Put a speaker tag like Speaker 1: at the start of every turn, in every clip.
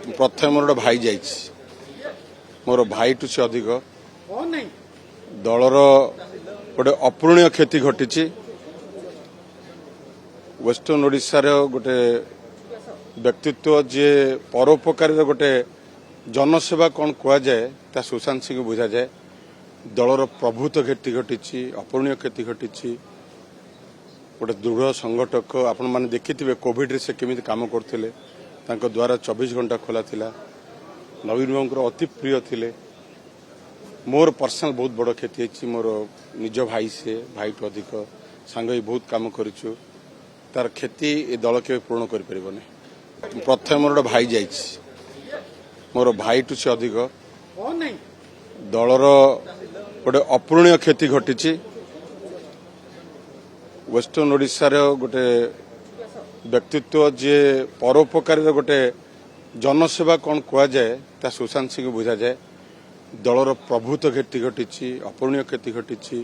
Speaker 1: प्रथम मोर गोटे भाई जाइए मोर भाई टू से अधिक दलर गोटे अपूरणीय क्षति घटी वेस्टर्न ओडिशार गोटे व्यक्तित्व जे परोपकारी गोटे जनसेवा कौन कहुए ता सुशांत सिंह बुझा जाए दलर प्रभुत्व क्षति घटी अपूरणीय क्षति घटी गोटे दृढ़ संगठक आपण मैंने देखिथे कोविड से केमी काम करते द्वारा 24 घंटा खोला थिला नवीन बाबू अति प्रिय थिले मोर पर्सनल बहुत बड़ क्षति है मोर निज भाई से भाई टू अधिक सांग बहुत काम करूँ तार क्षति ए दल के पूर्ण कर प्रथम मोर गोटे भाई जाइए मोर भाई टू से अधिक दलर गोटे अपूरणीय क्षति घटी वेस्टर्न ओडिशार गोटे व्यक्तित्व जे परोपकारी गोटे जनसेवा कौन कहुए ता सुशांत सिंह बुझा जाए दलर प्रभुत्व क्षति घटी अपूरणीय क्षति घटी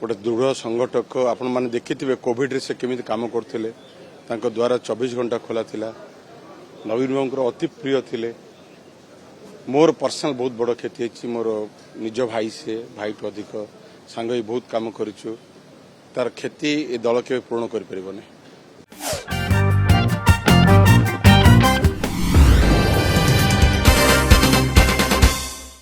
Speaker 1: गोटे दृढ़ संगठक आपण मैंने देखिथे कोविड से केमी काम करते द्वारा 24 घंटा खोला थिला नवीन बाबू अति प्रिय थिले मोर पर्सनल बहुत बड़ क्षति है मोर निज भाई से भाई टू अधिक सांग बहुत काम करूँ तार क्षति ए दल के पूर्ण कर